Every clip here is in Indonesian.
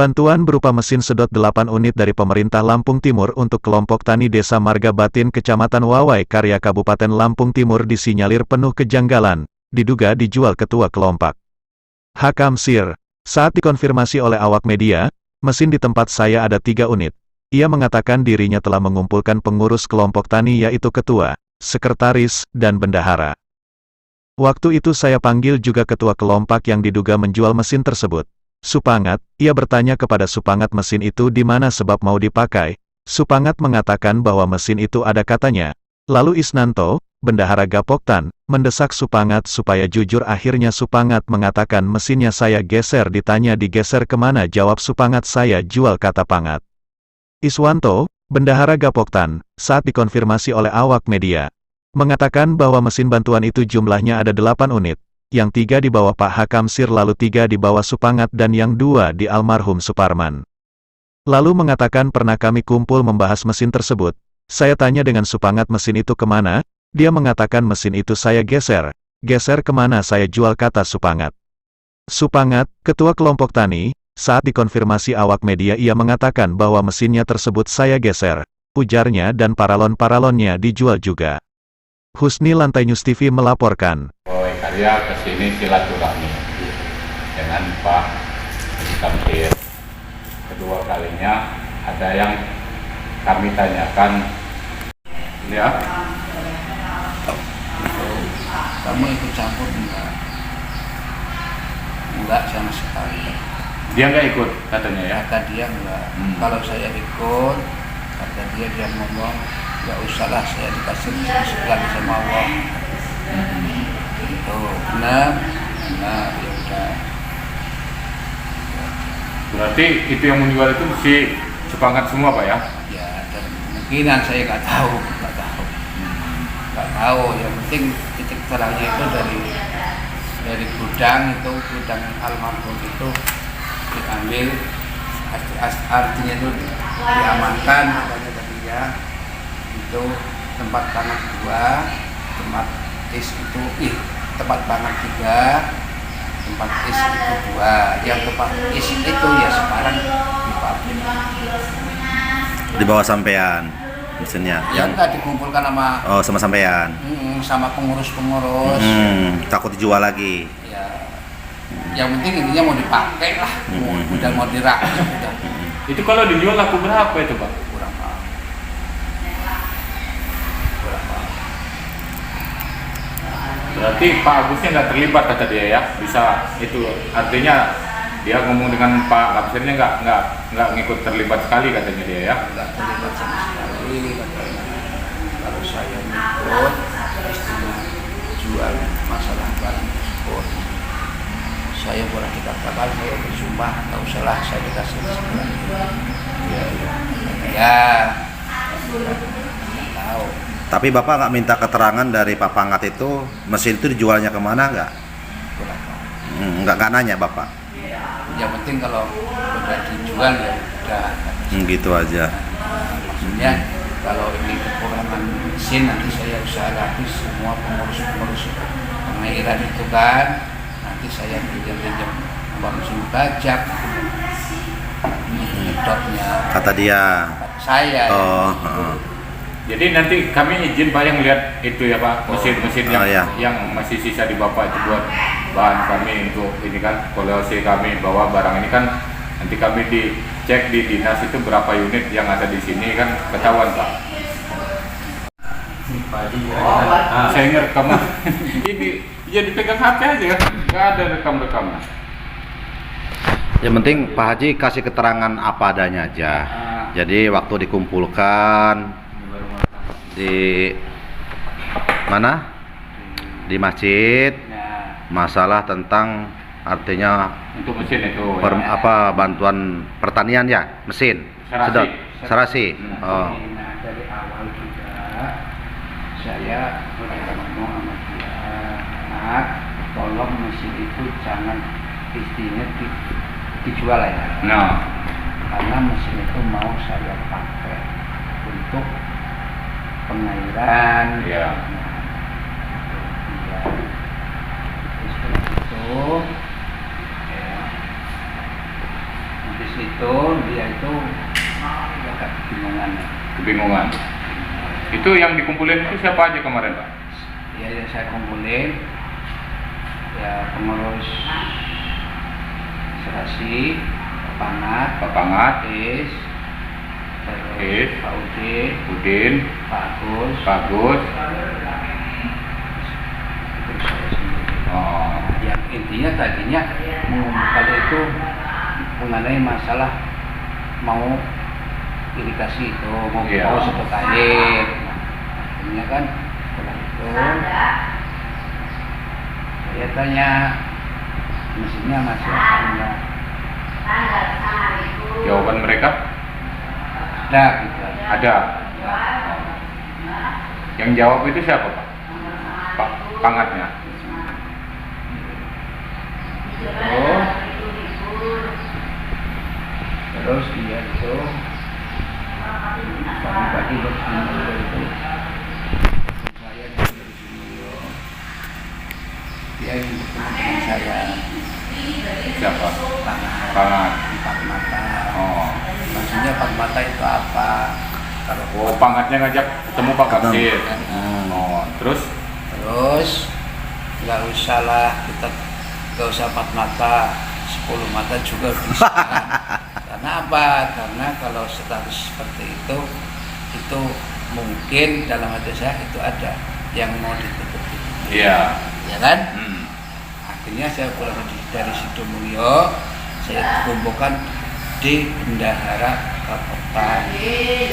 Bantuan berupa mesin sedot 8 unit dari pemerintah Lampung Timur untuk kelompok tani Desa Marga Batin Kecamatan Wawai Karya Kabupaten Lampung Timur disinyalir penuh kejanggalan, diduga dijual ketua kelompok. Hakam Sir, saat dikonfirmasi oleh awak media, mesin di tempat saya ada 3 unit. Ia mengatakan dirinya telah mengumpulkan pengurus kelompok tani yaitu ketua, sekretaris, dan bendahara. Waktu itu saya panggil juga ketua kelompok yang diduga menjual mesin tersebut. Supangat, ia bertanya kepada Supangat mesin itu di mana sebab mau dipakai. Supangat mengatakan bahwa mesin itu ada katanya. Lalu Isnanto, bendahara Gapoktan, mendesak Supangat supaya jujur. Akhirnya Supangat mengatakan mesinnya saya geser. Ditanya digeser kemana, jawab Supangat saya jual, kata Pangat. Iswanto, bendahara Gapoktan, saat dikonfirmasi oleh awak media, mengatakan bahwa mesin bantuan itu jumlahnya ada 8 unit. Yang 3 dibawa Pak Hakam Sir, lalu 3 dibawa Supangat, dan yang 2 di almarhum Suparman. Lalu mengatakan pernah kami kumpul membahas mesin tersebut. Saya tanya dengan Supangat mesin itu kemana, dia mengatakan mesin itu saya geser. Geser kemana, saya jual, kata Supangat. Supangat, ketua kelompok tani, saat dikonfirmasi awak media ia mengatakan bahwa mesinnya tersebut saya geser, ujarnya, dan paralon-paralonnya dijual juga. Husni, Lantai News TV melaporkan. Karya kesini silaturahmi dengan Pak Kamtir. Kedua kalinya ada yang kami tanyakan, ya. Kamu ikut campur enggak? Enggak sama sekali. Dia nggak ikut katanya ya? Kata dia enggak. Kalau saya ikut, kata dia ngomong, nggak usahlah, saya dikasih lagi sama Allah. Oh, benar, ya udah. Berarti itu yang menjual itu si Supangat semua, Pak ya? Ya, dan kemungkinan saya nggak tahu. Yang penting titik terangnya itu dari gudang almarhum itu diambil, artinya itu diamankan, katanya tadi ya. Itu tempat tanah 2, tempat is itu tempat tanah 3, tempat is itu 2. Yang tempat is itu ya sekarang di pabrik. Di bawah sampean mesinnya. Yang nggak dikumpulkan sama sama sampean. Sama pengurus-pengurus. Takut dijual lagi. Ya. Yang penting intinya mau dipakai lah. Udah mau dirakit udah. Itu kalau dijual laku berapa itu, Pak? Kurang paham. Berarti Pak Agusnya nggak terlibat kata dia ya? Bisa itu artinya dia ngomong dengan Pak Kapsirnya nggak ngikut terlibat sekali katanya dia ya? Nggak terlibat sama sekali katanya. Kalau saya ngikut, istilah jual masalah barang tersebut. Saya boleh dikatakan saya bersumpah, nggak usahlah saya dikasih sebulan. Ya, tahu. Tapi Bapak nggak minta keterangan dari Pak Pangat itu mesin itu dijualnya kemana nggak? Nggak nanya Bapak? Yang penting kalau udah dijual ya udah. Gitu aja. Maksudnya kalau ini kekurangan mesin nanti saya usaha lagi semua pengurus pengairan itu kan, nanti saya pinjam mesin bajak, nyedotnya. Kata dia. Saya. Jadi nanti kami izin Pak yang lihat itu ya Pak, mesin-mesin yang masih sisa di Bapak itu buat bahan kami untuk ini kan polisi kami bahwa barang ini kan nanti kami dicek di dinas itu berapa unit yang ada di sini kan ketahuan Pak. Saya ngerekam ini ya dipegang HP aja kan, nggak ada rekam-rekamnya. Yang penting Pak Haji kasih keterangan apa adanya aja. Jadi waktu dikumpulkan di mana? Di masjid. Masalah tentang artinya untuk mesin itu bantuan pertanian ya, mesin. Serasi. Dari awal juga saya ngomong sama dia, tolong mesin itu jangan istinya dijual ya. Karena mesin itu mau saya pakai untuk pengairan. Iya. Itu ya. Habis itu itu dia itu agak kebingungan. Kebingungan. Itu yang dikumpulin itu siapa aja kemarin, Pak? Ya, yang saya kumpulin ya pengurus serasi, Pak Pangat, Is, Is, Pak Udin, Udin, Pak Agus, Pak Gus. terus saya sendiri. Oh, Yang intinya tadinya kalau itu mengenai masalah mau irigasi itu mau Iya. sedot air. Nah, akhirnya kan setelah itu saya tanya mesinnya masih apa enggak? jawaban mereka Ada gitu. ada. Yang jawab itu siapa, Pak? Pak Pangatnya. Oh. Terus dia itu pagi-pagi bersama itu saya dari sini dia yang bertemu dengan saya Siapa? Pangat Pangat. empat mata. Oh. Maksudnya empat mata itu apa? Kalau Oh, Pangatnya ngajak ketemu Pak Kapsir. Oh, terus nggak usah lah kita nggak usah empat mata, 10 mata juga bisa. Karena apa? Karena kalau status seperti itu mungkin dalam hati saya itu ada yang mau ditutup. iya. Ya kan? Hmm. Akhirnya saya pulang dari Sidomulyo, saya kumpulkan di Bendahara Kapolta.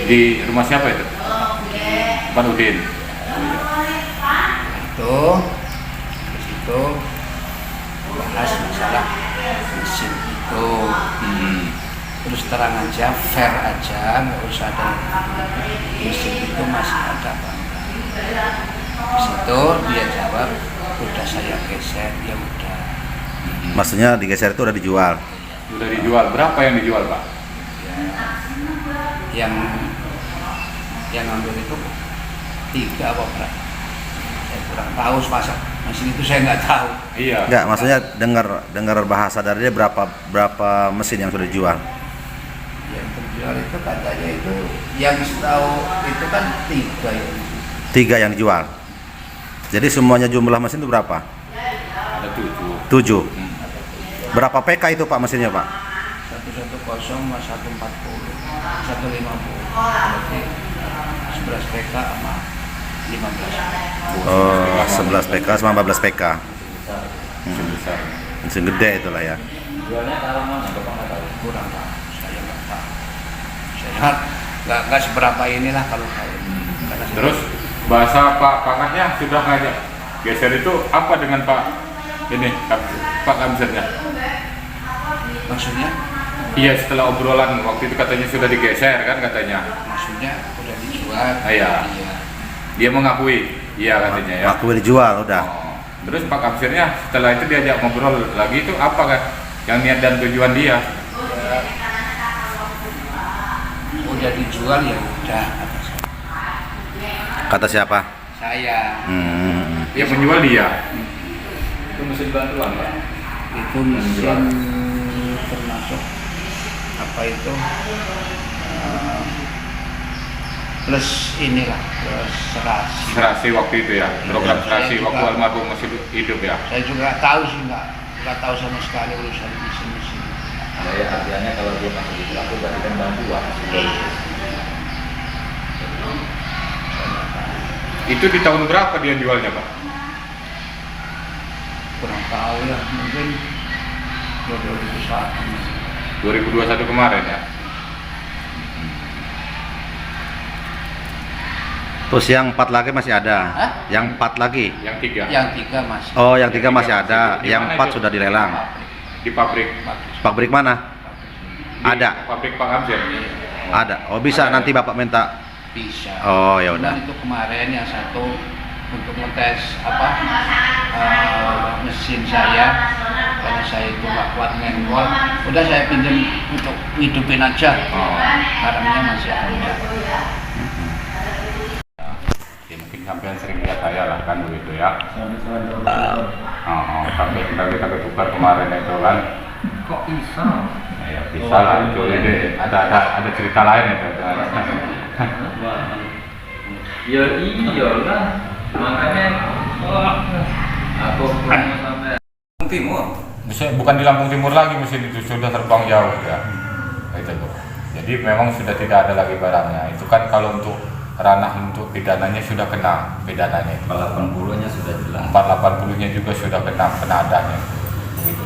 Di rumah siapa itu? Pak Udin. Itu di situ bahas masalah mesin itu. Terus terang aja, fair aja, nggak usah ada mesin itu masih ada apa enggak. Di situ dia jawab, udah saya geser, ya udah. Maksudnya digeser itu udah dijual. Sudah dijual. Berapa yang dijual, Pak? Ya, yang ngambil itu 3 apa berapa? Saya kurang tahu pasang mesin itu saya nggak tahu. Iya. Enggak, maksudnya dengar bahasa dari dia berapa mesin yang sudah dijual. Yang terjual itu katanya itu yang setahu itu kan 3 ya. 3 yang dijual. Jadi semuanya jumlah mesin itu berapa? Ada 7. 7. Berapa PK itu Pak mesinnya Pak? 110 sama 140, 150. Berarti 11 PK sama 15. Oh, 11 PK sama 15 PK. Sebesar. Mesin gede itulah ya. Jualnya taruh mana? Bapak nggak tahu. Kurang tahu, saya nggak tahu. Saya nggak seberapa inilah kalau saya. Karena saya- Terus bahasa Pak Pangatnya sudah ngajak geser itu apa dengan Pak ini Pak Kamsirnya? maksudnya Iya, setelah obrolan waktu itu katanya sudah digeser kan katanya. udah dijual. Iya. Dia mengakui, iya katanya ya. Aku dijual udah. Oh. Terus Pak Kamsirnya setelah itu diajak ngobrol lagi itu apa kan yang niat dan tujuan dia? Udah dijual ya udah kata saya. Kata siapa? Saya Yang menjual dia. Itu mesin bantuan, Pak. itu mesin termasuk apa itu plus inilah plus serasi. Serasi waktu itu ya, program serasi Saya waktu juga- almarhum masih hidup ya. Saya juga tahu sih nggak tahu sama sekali urusan mesin-mesin. Ya, artinya kalau dia masih dilaku berarti kan bantuan. Itu di tahun berapa dia jualnya, Pak? Kurang tahu ya, mungkin 2021. 2021 kemarin ya. Terus yang 4 lagi masih ada. Hah? Yang 4 lagi. Yang 3 Yang 3 masih. Oh, yang 3 masih Yang ada. di Yang mana 4 itu? sudah dilelang. di pabrik. Pabrik mana? Di Ada. Pabrik Pak Kamsir. Ada. Oh, bisa nanti Bapak minta. Bisa. Oh, ya udah. Cuman itu kemarin yang satu untuk ngetes mesin saya karena saya itu nggak kuat manual, udah saya pinjam untuk ngidupin aja. Oh. Barangnya masih ada. Ya, mungkin sampean sering lihat saya lah kan begitu ya. Sampai kita tukar kemarin itu kan. Kok bisa? Ya bisa lah itu, ada cerita lain itu. Ya iyalah, makanya aku sampai timur. Bukan di Lampung Timur lagi mesin itu, sudah terbang jauh ya. Itu tuh. Jadi memang sudah tidak ada lagi barangnya. Itu kan kalau untuk ranah untuk pidananya sudah kena pidananya. 480-nya sudah jelas. 480-nya juga sudah kena adanya. Gitu.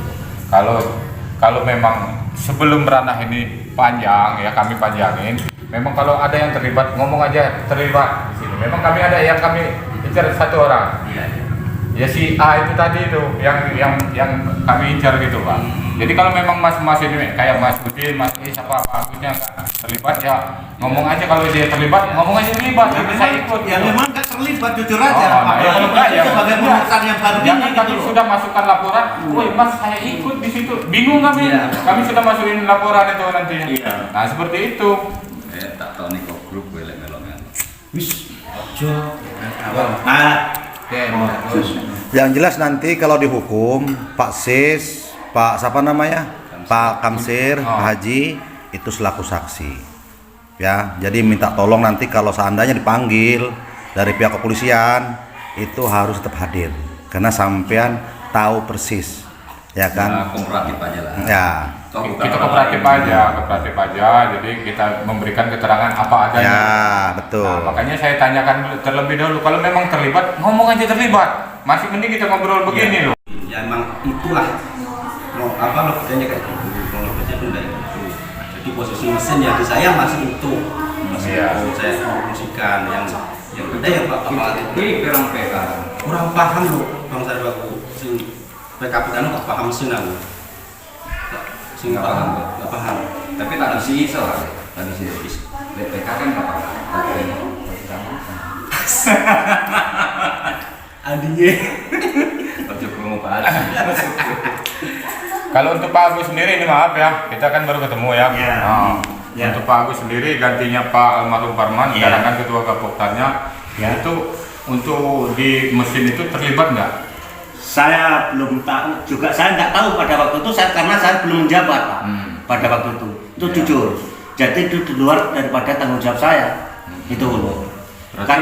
Kalau memang sebelum ranah ini panjang ya, kami panjangin. Memang kalau ada yang terlibat, ngomong aja terlibat di sini. Memang kami ada yang kami incar satu orang. Ya si A itu tadi itu yang kami incar gitu Pak. Jadi kalau memang mas ini kayak Mas Udin, Mas siapa Agusnya terlibat ya ngomong aja, kalau dia terlibat ngomong aja terlibat. Ya, Jadi saya ikut. Ya gitu. memang nggak terlibat, jujur aja. Nah, ya, kalau enggak ya sebagai perusahaan yang baru ya ini kan kami gitu. sudah masukkan laporan. Woi Mas, saya ikut di situ. Bingung kami. Iya. Kami sudah masukin laporan itu nantinya. Iya. Nah seperti itu. Tak tahu nih kok grup gue melongan. Wis. Nah, Yang jelas nanti kalau dihukum Pak Sis, Pak siapa namanya? Pak Kamsir, Pak Haji itu selaku saksi. Ya, jadi minta tolong nanti kalau seandainya dipanggil dari pihak kepolisian itu harus tetap hadir karena sampean tahu persis, ya kan? Kooperatif aja lah. Ya. Kita kooperatif aja, jadi kita memberikan keterangan apa adanya. Ya, betul. Nah, makanya saya tanyakan dulu, terlebih dahulu, kalau memang terlibat, ngomong aja terlibat. Masih mending kita ngobrol begini loh. Ya emang itulah mau apa lo kerjanya kayak gitu, kalau kerja itu kayak gitu. Jadi posisi mesin ya di saya masih itu, masih Iya. itu saya fungsikan yang ada ya Pak Ini kurang PK. kurang paham lo bang saya baku sing PKP kan nggak paham mesin aku, sing Nggak paham, Pak. nggak paham. Tapi tak isi iso lah. Tadi sih PK kan nggak apa-apa. Adinya Ojo mau bahas. Kalau untuk Pak Agus sendiri ini maaf ya, kita kan baru ketemu ya. Iya. Nah, Iya. Untuk Pak Agus sendiri gantinya Pak Almarhum Parman, Iya. sekarang kan ketua Kapoktannya. Iya. Itu untuk di mesin itu terlibat nggak? Saya belum tahu juga, saya nggak tahu pada waktu itu karena saya belum menjabat Pak. Pada waktu itu Ya. jujur, jadi itu di luar daripada tanggung jawab saya. Itu loh. Berarti Kan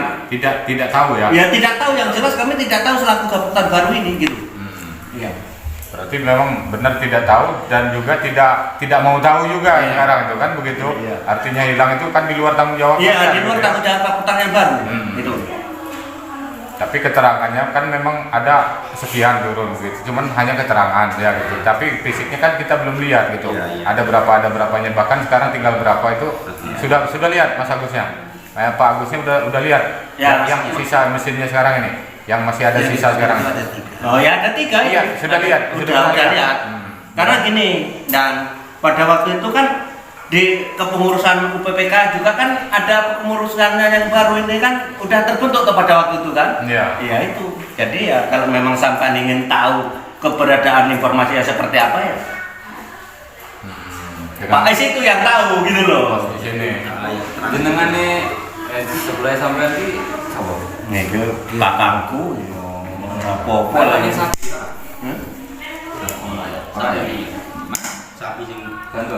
tidak tahu ya? ya tidak tahu, yang jelas kami tidak tahu selaku Kabupaten baru ini gitu. Iya. Berarti memang benar tidak tahu dan juga tidak mau tahu juga sekarang itu kan begitu. Iya. Artinya hilang itu kan di luar tanggung jawab. Iya, Anda, di luar gitu ya. tanggung jawab Kabupaten yang baru. Itu. Tapi keterangannya kan memang ada sekian turun gitu. Cuman hanya keterangan ya gitu. Tapi fisiknya kan kita belum lihat gitu. Iya, iya. Ada berapanya, bahkan sekarang tinggal berapa itu sudah lihat Mas Agusnya. Pak Agusnya udah lihat Ya, yang sisa mesinnya sekarang ini, yang masih ada sisa sekarang. Oh ya, ada 3 Iya, ini. sudah lihat, Udah lihat. Karena gini, dan pada waktu itu kan di kepengurusan UPPK juga kan ada kepengurusannya yang baru ini kan udah terbentuk tuh pada waktu itu kan. Iya. Iya itu. Jadi ya kalau memang sampai ingin tahu keberadaan informasi yang seperti apa ya, Pak Ais itu yang tahu gitu loh. Di sini. Jenengan nih sebelah sampean iki sapa? Nih ke belakangku, apa-apa Kalau lagi. ini sapi. sapi sing Bantu.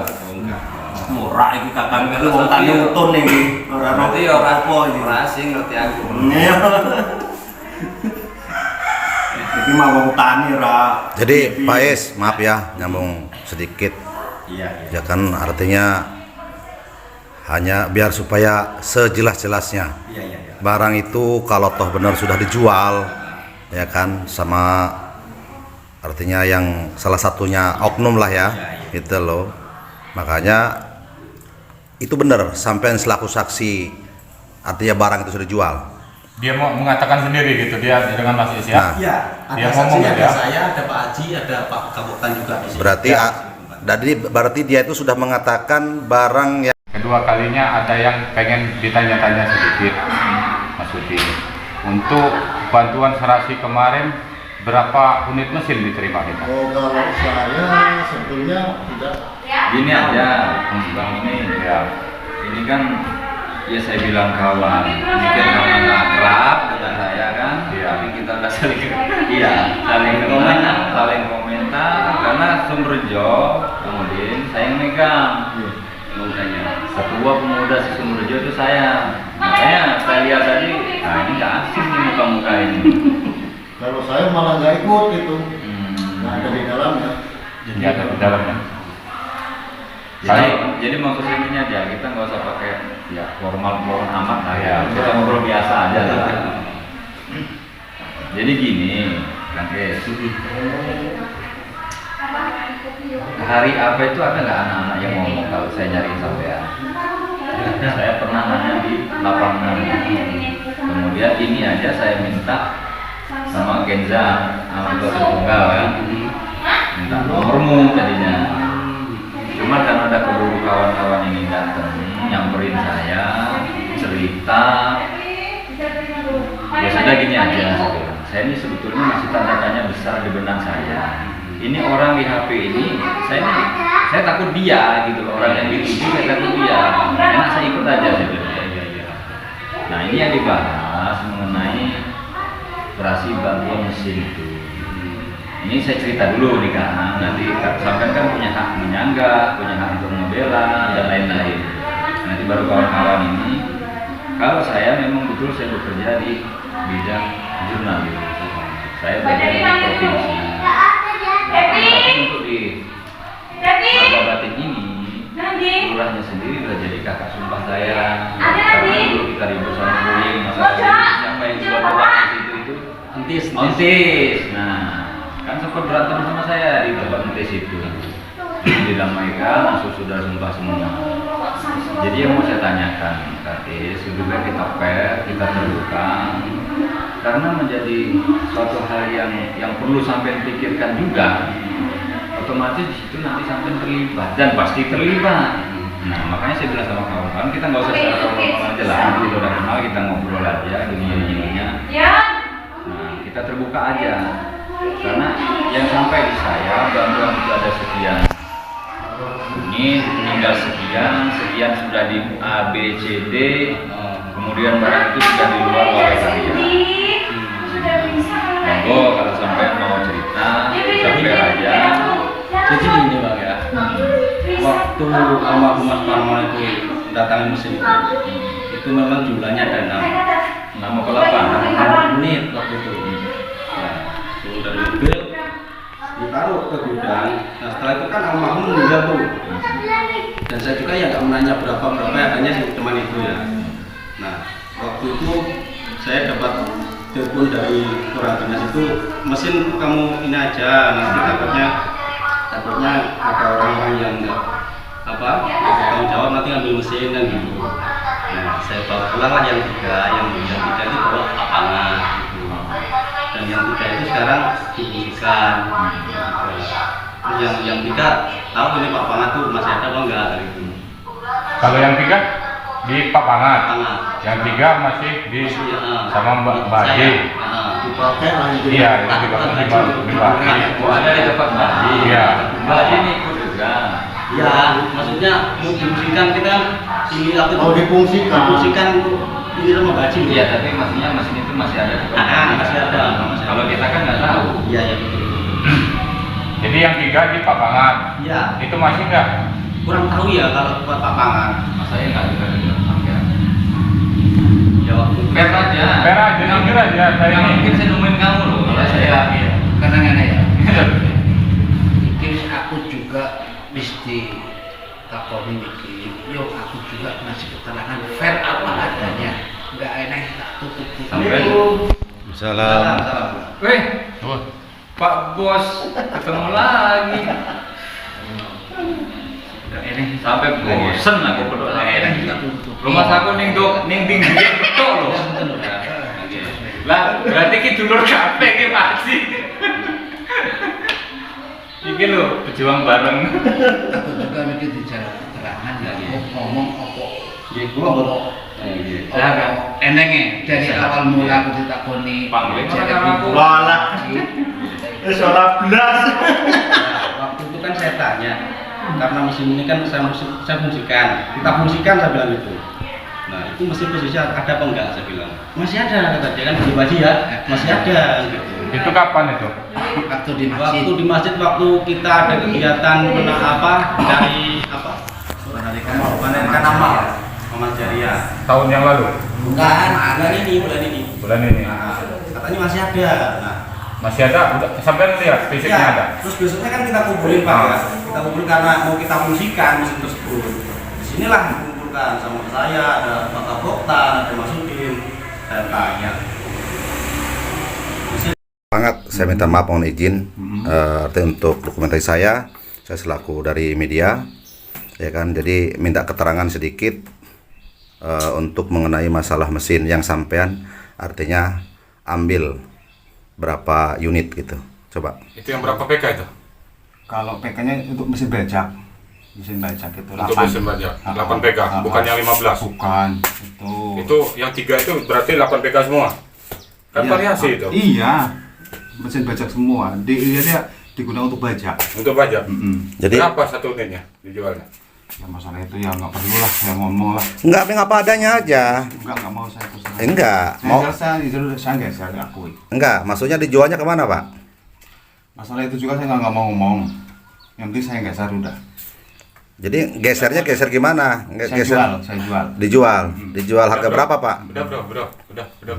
Murah iki kakang itu wong tak nonton iki. Ora Berarti ya ora apa iki. ora sing ngerti aku. Iya. Iki mah wong tani ora. Jadi Pak Es, maaf ya nyambung sedikit. iya Ya kan artinya hanya biar supaya sejelas-jelasnya. iya Barang itu kalau toh benar sudah dijual, ya kan, sama artinya yang salah satunya oknum lah ya, gitu loh. Makanya itu benar sampai selaku saksi, artinya barang itu sudah dijual. Dia mau mengatakan sendiri gitu, dia dengan Mas Is ya. Nah. iya Dia ada ngomong saksi, gitu ada ya. saya, ada Pak Haji, ada Pak Kabupaten juga di sini. Berarti dia itu sudah mengatakan barang yang Kedua kalinya ada yang pengen ditanya-tanya sedikit, Mas Udin. Untuk bantuan serasi kemarin, berapa unit mesin diterima kita? Oh, kalau saya sebetulnya tidak. Gini aja, Bang ini Ya. ini kan ya saya bilang kawan, mungkin karena nggak akrab dengan saya kan, Iya. tapi kita udah saling komentar karena Sumberjo, kemudian Udin, saya yang megang. Pemudanya. Ketua pemuda Sumberjo itu saya. Makanya saya lihat tadi, nah ini nggak asing nih muka-muka ini. Kalau saya malah nggak ikut gitu. Nggak ada di dalamnya. Jadi ada di dalamnya. Jadi maksud intinya aja kita nggak usah pakai ya formal amat lah ya. Kita ngobrol biasa aja lah. Jadi gini, Kang Kes. Hari apa itu ada nggak anak-anak yang ngomong kalau saya nyari sampean? Saya pernah nanya di lapangan. Kemudian ini aja saya minta sama Genza, sama Tunggal kan, minta nomormu tadinya. Cuma karena ada keburu kawan-kawan ini datang, nyamperin saya, cerita. Ya sudah gini aja, saya ini sebetulnya masih tanda tanya besar di benak saya. Ini orang di HP ini, saya takut dia gitu loh, orang yang dituju saya takut dia. Enak saya ikut aja gitu. Nah ini yang dibahas mengenai operasi bantuan mesin itu. Ini saya cerita dulu nih kan, nanti sampai kan punya hak menyangga, punya hak untuk membela dan lain-lain. Nanti baru kawan-kawan ini, kalau saya memang betul saya bekerja di bidang jurnalis, saya bekerja di provinsi. Tapi untuk di Marga Batin ini, lurahnya sendiri udah jadi kakak sumpah saya. Karena dulu kita ribut sama bullying, masalah siapa yang jual obat itu ontis. Nah, kan sempat berantem sama saya di tempat ontis itu. Didamaikan, langsung sudah sumpah semua. Jadi yang mau saya tanyakan, Katis, lebih baik kita fair, kita terbuka. Karena menjadi suatu hal yang perlu sampai pikirkan juga, otomatis di situ nanti sampai terlibat dan pasti terlibat. Nah makanya saya bilang sama kawan-kawan, kita nggak usah secara formal aja lah, nanti udah kenal kita ngobrol aja dunia-dunianya. Nah kita terbuka aja, karena yang sampai di saya bantuan itu ada sekian. Ini tinggal sekian sudah di A, B, C, D, kemudian barang itu sudah di luar oleh kalian. Monggo kalau sampai mau cerita, sampai aja. Jadi gini Bang ya, waktu almarhum Mas Parman itu datang mesin itu memang jumlahnya ada 6 Nama kelapa, 6 menit waktu itu. Nah, turun dari mobil, ditaruh ke gudang. Nah setelah itu kan almarhum meninggal tuh. Dan saya juga ya nggak menanya berapa ya, hanya si teman itu ya. Nah waktu itu saya dapat telepon dari orang dinas itu, mesin kamu ini aja, nanti takutnya ada orang-orang yang nggak bertanggung jawab nanti ngambil mesin dan gitu. Nah saya bawa pulang lah yang tiga itu bawa lapangan gitu. Dan yang 3 itu sekarang difungsikan. Terus yang 3 tahu ini Pak Pangat tuh masih ada apa enggak gitu. Kalau yang 3 di Pak Pangat, yang 3 masih di sama Mbak Haji. Dipakai lagi. Iya, itu dipakai di Mbak Haji. Oh ada di tempat Mbak Haji. Iya. Mbak Haji ini ikut juga. Ya, maksudnya mau difungsikan kita ini apa itu? Difungsikan ini sama gaji. Iya, tapi maksudnya mesin itu masih ada di tempat. Masih ada. Kalau kita kan nggak tahu. Iya betul. Jadi yang 3 di Pak Pangat. Iya. Itu masih nggak? Kurang tahu ya kalau buat Pak Pangan. Saya nggak juga dengar sampean. Ya waktu Per aja. Per aja, jujur aja. Saya Nggak ini. mungkin saya nemuin kamu loh. Kalau saya karena ngene ya. Mungkin aku juga mesti takoni iki. Yo aku juga ngasih keterangan fair apa adanya. Enggak enak tak tutup. sampai. Salam. Weh, Pak Bos ketemu lagi. Sampai bosen aku berdoa. Rumah aku ning tinggi betul loh. Lah, berarti ki dulur kabeh ki pasti. Iki lho, berjuang bareng. Aku juga mikir bicara keterangan lagi ngomong apa. Ya gua baru Lah kan Enenge dari awal mula aku ditakoni Panggil jadi orang aku. Walah. Suara blas. waktu itu kan saya tanya karena mesin ini kan saya fungsikan, kita fungsikan saya bilang itu. Nah itu mesin posisi ada apa enggak saya bilang masih ada kata dia kan di ya masih ada gitu. Itu kapan itu? Waktu di masjid. Waktu di masjid, waktu kita ada kegiatan dari menandakan amal jariah. Tahun yang lalu? Bukan, bulan ini. Bulan ini? Katanya masih ada. Nah, Masih ada? Udah, sampai lihat fisiknya ya, ada? terus besoknya kan kita kumpulin Pak ya. Kita kumpulin karena mau kita fungsikan mesin tersebut. Disinilah dikumpulkan sama saya, ada Pak Kapoktan, ada Mas Udin. Saya tanya. Sangat, saya minta maaf, mohon izin untuk dokumentasi saya selaku dari media, ya kan. Jadi minta keterangan sedikit untuk mengenai masalah mesin yang sampean, artinya ambil berapa unit gitu, coba. Itu yang berapa PK itu? Kalau PK-nya untuk mesin bajak itu Untuk mesin bajak 8 PK, bukan yang 15? Bukan, Itu yang 3 itu berarti 8 PK semua? Kan Iya, variasi itu? Iya, mesin bajak semua. Dia digunakan untuk bajak. Untuk bajak? Jadi Berapa satu unitnya dijualnya? Ya masalah itu ya nggak perlu lah, saya ngomong lah. enggak apa adanya aja. Nggak mau saya terserah. Enggak, mau Saya nggak saya akui. enggak, maksudnya dijualnya kemana, Pak? Masalah itu juga saya nggak mau ngomong. Yang penting saya nggak udah. Jadi geser gimana? Saya jual. Dijual harga berapa, Pak? Udah bro.